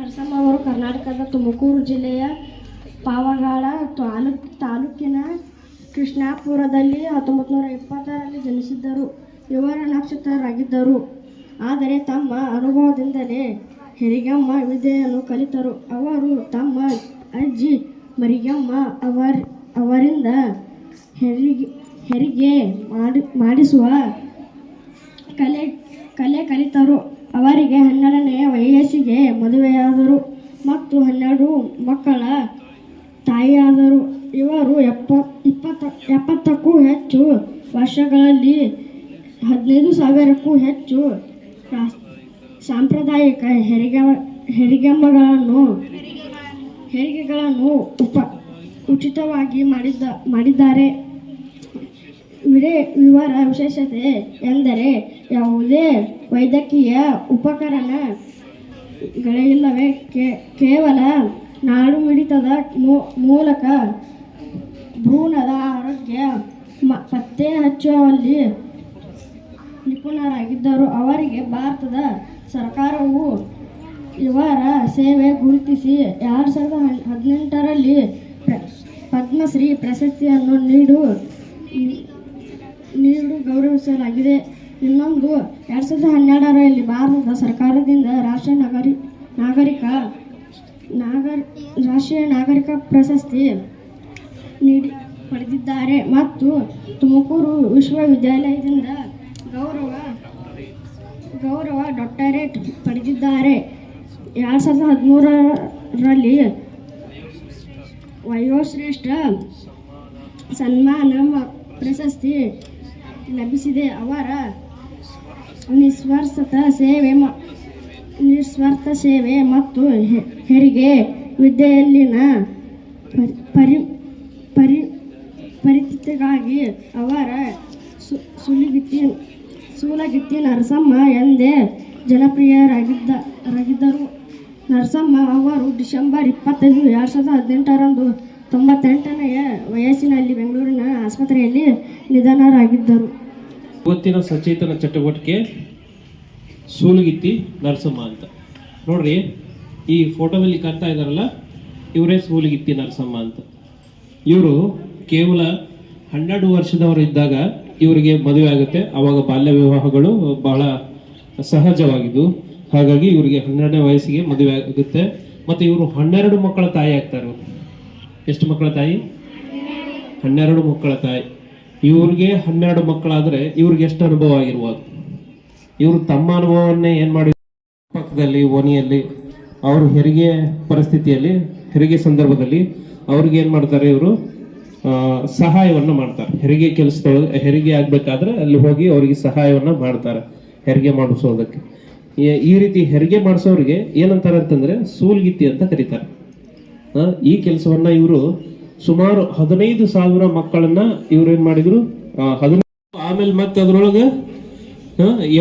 ನರಸಮ್ಮ ಅವರು ಕರ್ನಾಟಕದ ತುಮಕೂರು ಜಿಲ್ಲೆಯ ಪಾವಗಾಡ ತಾಲೂಕಿನ ಕೃಷ್ಣಾಪುರದಲ್ಲಿ 1920ರಲ್ಲಿ ಜನಿಸಿದ್ದರು. ಇವರ ನಕ್ಷತ್ರರಾಗಿದ್ದರು. ಆದರೆ ತಮ್ಮ ಅನುಭವದಿಂದಲೇ ಹೆರಿಗೆಮ್ಮ ವಿದ್ಯೆಯನ್ನು ಕಲಿತರು. ಅವರು ತಮ್ಮ ಅಜ್ಜಿ ಮರಿಗಮ್ಮ ಅವರಿಂದ ಹೆರಿಗೆ ಮಾಡಿಸುವ ಕಲೆ ಕಲಿತರು. ಅವರಿಗೆ 12ನೇ ವಯಸ್ಸಿಗೆ ಮದುವೆಯಾದರು ಮತ್ತು 12 ಮಕ್ಕಳ ತಾಯಿಯಾದರು. ಇವರು 70ಕ್ಕೂ ಹೆಚ್ಚು ವರ್ಷಗಳಲ್ಲಿ 15,000ಕ್ಕೂ ಹೆಚ್ಚು ಸಾಂಪ್ರದಾಯಿಕ ಹೆರಿಗೆಗಳನ್ನು ಉಚಿತವಾಗಿ ಮಾಡಿದ್ದಾರೆ. ಇವರ ವಿಶೇಷತೆ ಎಂದರೆ ಯಾವುದೇ ವೈದ್ಯಕೀಯ ಉಪಕರಣಗಳಿಲ್ಲವೇ ಕೇವಲ ನಾಡುಮಿಡಿತದ ಮೂಲಕ ಭ್ರೂಣದ ಆರೋಗ್ಯ ಪತ್ತೆ ಹಚ್ಚುವಲ್ಲಿ ನಿಪುಣರಾಗಿದ್ದರು. ಅವರಿಗೆ ಭಾರತದ ಸರ್ಕಾರವು ಇವರ ಸೇವೆ ಗುರುತಿಸಿ 2018ರಲ್ಲಿ ಪದ್ಮಶ್ರೀ ಪ್ರಶಸ್ತಿಯನ್ನು ನೀಡು ಗೌರವಿಸಲಾಗಿದೆ. ಇನ್ನೊಂದು 2012ರಲ್ಲಿ ಭಾರತದ ಸರ್ಕಾರದಿಂದ ರಾಷ್ಟ್ರೀಯ ನಾಗರಿಕ ಪ್ರಶಸ್ತಿ ಪಡೆದಿದ್ದಾರೆ ಮತ್ತು ತುಮಕೂರು ವಿಶ್ವವಿದ್ಯಾಲಯದಿಂದ ಗೌರವ ಡಾಕ್ಟರೇಟ್ ಪಡೆದಿದ್ದಾರೆ. 2013ರಲ್ಲಿ ವಯೋಶ್ರೇಷ್ಠ ಸನ್ಮಾನ ಪ್ರಶಸ್ತಿ ಲಭಿಸಿದೆ. ಅವರ ನಿಸ್ವಾರ್ಥ ಸೇವೆ ಮತ್ತು ಹೆರಿಗೆ ವಿದ್ಯೆಯಲ್ಲಿನ ಪರಿತಿಗಾಗಿ ಅವರ ಸೂಲಗಿತ್ತಿ ನರಸಮ್ಮ ಎಂದೇ ಜನಪ್ರಿಯರಾಗಿದ್ದರು. ನರಸಮ್ಮ ಅವರು ಡಿಸೆಂಬರ್ 25, 2018ರಂದು 98ನೇ ವಯಸ್ಸಿನಲ್ಲಿ ಬೆಂಗಳೂರಿನ ಆಸ್ಪತ್ರೆಯಲ್ಲಿ ನಿಧನರಾಗಿದ್ದರು. ಇವತ್ತಿನ ಸಚೇತನ ಚಟುವಟಿಕೆ ಸೂಲಗಿತ್ತಿ ನರಸಮ್ಮ ಅಂತ ನೋಡ್ರಿ. ಈ ಫೋಟೋದಲ್ಲಿ ಕಾಣ್ತಾ ಇದ್ದಾರಲ್ಲ, ಇವರೇ ಸೂಲಗಿತ್ತಿ ನರಸಮ್ಮ ಅಂತ. ಇವರು ಕೇವಲ 12 ವರ್ಷದವರು ಇದ್ದಾಗ ಇವರಿಗೆ ಮದುವೆ ಆಗುತ್ತೆ. ಅವಾಗ ಬಾಲ್ಯ ವಿವಾಹಗಳು ಬಹಳ ಸಹಜವಾಗಿದ್ದು, ಹಾಗಾಗಿ ಇವರಿಗೆ 12ನೇ ವಯಸ್ಸಿಗೆ ಮದುವೆ ಆಗುತ್ತೆ. ಮತ್ತು ಇವರು 12 ಮಕ್ಕಳ ತಾಯಿ ಆಗ್ತಾರೆ. ಎಷ್ಟು ಮಕ್ಕಳ ತಾಯಿ? 12 ಮಕ್ಕಳ ತಾಯಿ. ಇವ್ರಿಗೆ 12 ಮಕ್ಕಳಾದ್ರೆ ಇವ್ರಿಗೆ ಎಷ್ಟು ಅನುಭವ ಆಗಿರ್ಬೋದು. ಇವರು ತಮ್ಮ ಅನುಭವವನ್ನೇ ಏನ್ ಮಾಡಿ ಪಕ್ಕದಲ್ಲಿ ಓಣಿಯಲ್ಲಿ ಅವ್ರ ಹೆರಿಗೆ ಪರಿಸ್ಥಿತಿಯಲ್ಲಿ, ಹೆರಿಗೆ ಸಂದರ್ಭದಲ್ಲಿ ಅವ್ರಿಗೆ ಏನ್ ಮಾಡ್ತಾರೆ, ಇವರು ಸಹಾಯವನ್ನ ಮಾಡ್ತಾರೆ. ಹೆರಿಗೆ ಕೆಲಸದೊಳಗೆ ಹೆರಿಗೆ ಆಗ್ಬೇಕಾದ್ರೆ ಅಲ್ಲಿ ಹೋಗಿ ಅವರಿಗೆ ಸಹಾಯವನ್ನ ಮಾಡ್ತಾರೆ ಹೆರಿಗೆ ಮಾಡಿಸೋದಕ್ಕೆ. ಈ ರೀತಿ ಹೆರಿಗೆ ಮಾಡಿಸೋರಿಗೆ ಏನಂತಾರೆ ಅಂತಂದ್ರೆ ಸೂಲ್ಗಿತ್ತಿ ಅಂತ ಕರೀತಾರೆ. ಈ ಕೆಲಸವನ್ನ ಇವರು ಸುಮಾರು 15,000 ಮಕ್ಕಳನ್ನ ಇವ್ರು ಏನ್ ಮಾಡಿದ್ರು. ಆಮೇಲೆ ಮತ್ತೆ ಅದ್ರೊಳಗೆ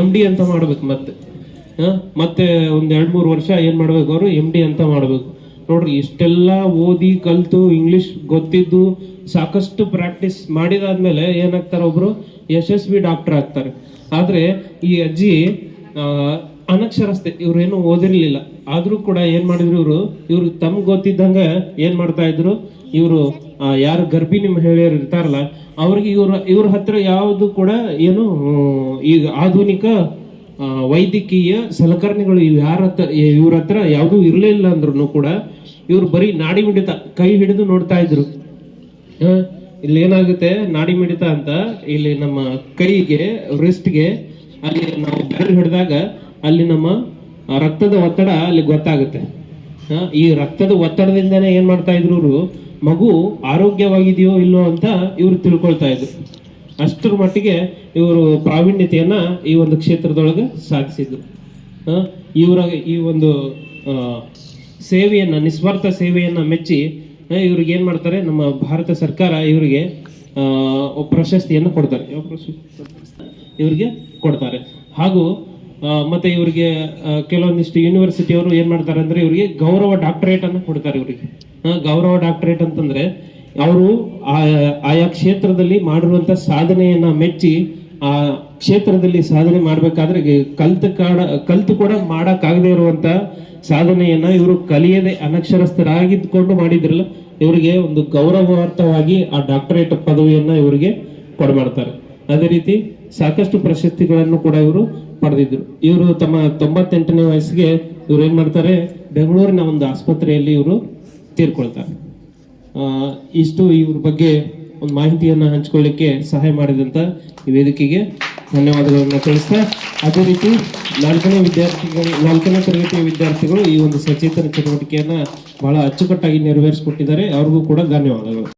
MD ಅಂತ ಮಾಡ್ಬೇಕು. ಮತ್ತೆ ಒಂದ್ 2-3 ವರ್ಷ ಏನ್ ಮಾಡ್ಬೇಕು, ಅವರು MD ಅಂತ ಮಾಡ್ಬೇಕು. ನೋಡ್ರಿ, ಇಷ್ಟೆಲ್ಲ ಓದಿ ಕಲ್ತು ಇಂಗ್ಲಿಷ್ ಗೊತ್ತಿದ್ದು ಸಾಕಷ್ಟು ಪ್ರಾಕ್ಟೀಸ್ ಮಾಡಿದಾದ್ಮೇಲೆ ಏನಾಗ್ತಾರೆ, ಒಬ್ರು ಯಶಸ್ವಿ ಡಾಕ್ಟರ್ ಆಗ್ತಾರೆ. ಆದ್ರೆ ಈ ಅಜ್ಜಿ ಅನಕ್ಷರಸ್ತೆ, ಇವ್ರೇನು ಓದಿರ್ಲಿಲ್ಲ. ಆದ್ರೂ ಕೂಡ ಏನ್ ಮಾಡಿದ್ರು, ಇವ್ರು ತಮ್ಗೆ ಗೊತ್ತಿದ್ದಂಗ ಏನ್ ಮಾಡ್ತಾ ಇದ್ರು, ಇವರು ಯಾರು ಗರ್ಭಿಣಿ ಮಹಿಳೆಯರು ಇರ್ತಾರಲ್ಲ ಅವ್ರಿಗೆ ಇವ್ರ ಹತ್ರ ಯಾವುದು ಕೂಡ ಏನು ಈಗ ಆಧುನಿಕ ವೈದ್ಯಕೀಯ ಸಲಕರಣೆಗಳು ಇವ್ರ ಹತ್ರ ಯಾವುದು ಇರಲಿಲ್ಲ ಅಂದ್ರೂ ಕೂಡ ಇವ್ರು ಬರೀ ನಾಡಿ ಮಿಡಿತ ಕೈ ಹಿಡಿದು ನೋಡ್ತಾ ಇದ್ರು. ಇಲ್ಲಿ ಏನಾಗುತ್ತೆ, ನಾಡಿ ಮಿಡಿತ ಅಂತ ಇಲ್ಲಿ ನಮ್ಮ ಕೈಗೆ ರಿಸ್ಟ್ಗೆ ಅಲ್ಲಿ ನಾವು ಬೆರಳು ಹಿಡಿದಾಗ ಅಲ್ಲಿ ನಮ್ಮ ರಕ್ತದ ಒತ್ತಡ ಅಲ್ಲಿ ಗೊತ್ತಾಗುತ್ತೆ. ಈ ರಕ್ತದ ಒತ್ತಡದಿಂದನೇ ಏನ್ ಮಾಡ್ತಾ ಇದ್ರು, ಇವರು ಮಗು ಆರೋಗ್ಯವಾಗಿದೆಯೋ ಇಲ್ಲೋ ಅಂತ ಇವ್ರು ತಿಳ್ಕೊಳ್ತಾ ಇದ್ರು. ಅಷ್ಟರ ಮಟ್ಟಿಗೆ ಇವರು ಪ್ರಾವೀಣ್ಯತೆಯನ್ನ ಈ ಒಂದು ಕ್ಷೇತ್ರದೊಳಗೆ ಸಾಧಿಸಿದ್ರು. ಇವರ ಈ ಒಂದು ಸೇವೆಯನ್ನ, ನಿಸ್ವಾರ್ಥ ಸೇವೆಯನ್ನ ಮೆಚ್ಚಿ ಇವ್ರಿಗೆ ಏನ್ ಮಾಡ್ತಾರೆ, ನಮ್ಮ ಭಾರತ ಸರ್ಕಾರ ಇವರಿಗೆ ಪ್ರಶಸ್ತಿಯನ್ನು ಕೊಡ್ತಾರೆ. ಇವ್ರಿಗೆ ಕೊಡ್ತಾರೆ. ಹಾಗೂ ಮತ್ತೆ ಇವರಿಗೆ ಕೆಲವೊಂದಿಷ್ಟು ಯೂನಿವರ್ಸಿಟಿಯವರು ಏನ್ ಮಾಡ್ತಾರೆ ಅಂದ್ರೆ ಇವರಿಗೆ ಗೌರವ ಡಾಕ್ಟರೇಟ್ ಅನ್ನು ಕೊಡ್ತಾರೆ. ಇವರಿಗೆ ಗೌರವ ಡಾಕ್ಟರೇಟ್ ಅಂತಂದ್ರೆ ಅವರು ಆಯಾ ಕ್ಷೇತ್ರದಲ್ಲಿ ಮಾಡಿರುವಂತ ಸಾಧನೆಯನ್ನ ಮೆಚ್ಚಿ ಆ ಕ್ಷೇತ್ರದಲ್ಲಿ ಸಾಧನೆ ಮಾಡ್ಬೇಕಾದ್ರೆ ಕಲ್ತು ಕೂಡ ಮಾಡಕ್ಕಾಗದೇ ಇರುವಂತ ಸಾಧನೆಯನ್ನ ಇವರು ಕಲಿಯದೆ ಅನಕ್ಷರಸ್ಥರಾಗಿದ್ದುಕೊಂಡು ಮಾಡಿದ್ರಲ್ಲ, ಇವರಿಗೆ ಒಂದು ಗೌರವಾರ್ಥವಾಗಿ ಆ ಡಾಕ್ಟರೇಟ್ ಪದವಿಯನ್ನ ಇವರಿಗೆ ಕೊಡಮಾಡ್ತಾರೆ. ಅದೇ ರೀತಿ ಸಾಕಷ್ಟು ಪ್ರಶಸ್ತಿಗಳನ್ನು ಕೂಡ ಇವರು ಪಡೆದಿದ್ರು. ಇವರು ತಮ್ಮ 98ನೇ ವಯಸ್ಸಿಗೆ ಇವ್ರು ಏನ್ ಮಾಡ್ತಾರೆ, ಬೆಂಗಳೂರಿನ ಒಂದು ಆಸ್ಪತ್ರೆಯಲ್ಲಿ ಇವರು ತೀರ್ಕೊಳ್ತಾರೆ. ಇಷ್ಟು ಇವ್ರ ಬಗ್ಗೆ ಒಂದು ಮಾಹಿತಿಯನ್ನ ಹಂಚ್ಕೊಳ್ಳಿಕ್ಕೆ ಸಹಾಯ ಮಾಡಿದಂತ ಈ ವೇದಿಕೆಗೆ ಧನ್ಯವಾದಗಳನ್ನು ತಿಳಿಸ್ತಾ, ಅದೇ ರೀತಿ 4ನೇ ತರಗತಿಯ ವಿದ್ಯಾರ್ಥಿಗಳು ಈ ಒಂದು ಸಚೇತನ ಚಟುವಟಿಕೆಯನ್ನ ಬಹಳ ಅಚ್ಚುಕಟ್ಟಾಗಿ ನೆರವೇರಿಸಿಕೊಟ್ಟಿದ್ದಾರೆ. ಅವ್ರಿಗೂ ಕೂಡ ಧನ್ಯವಾದಗಳು.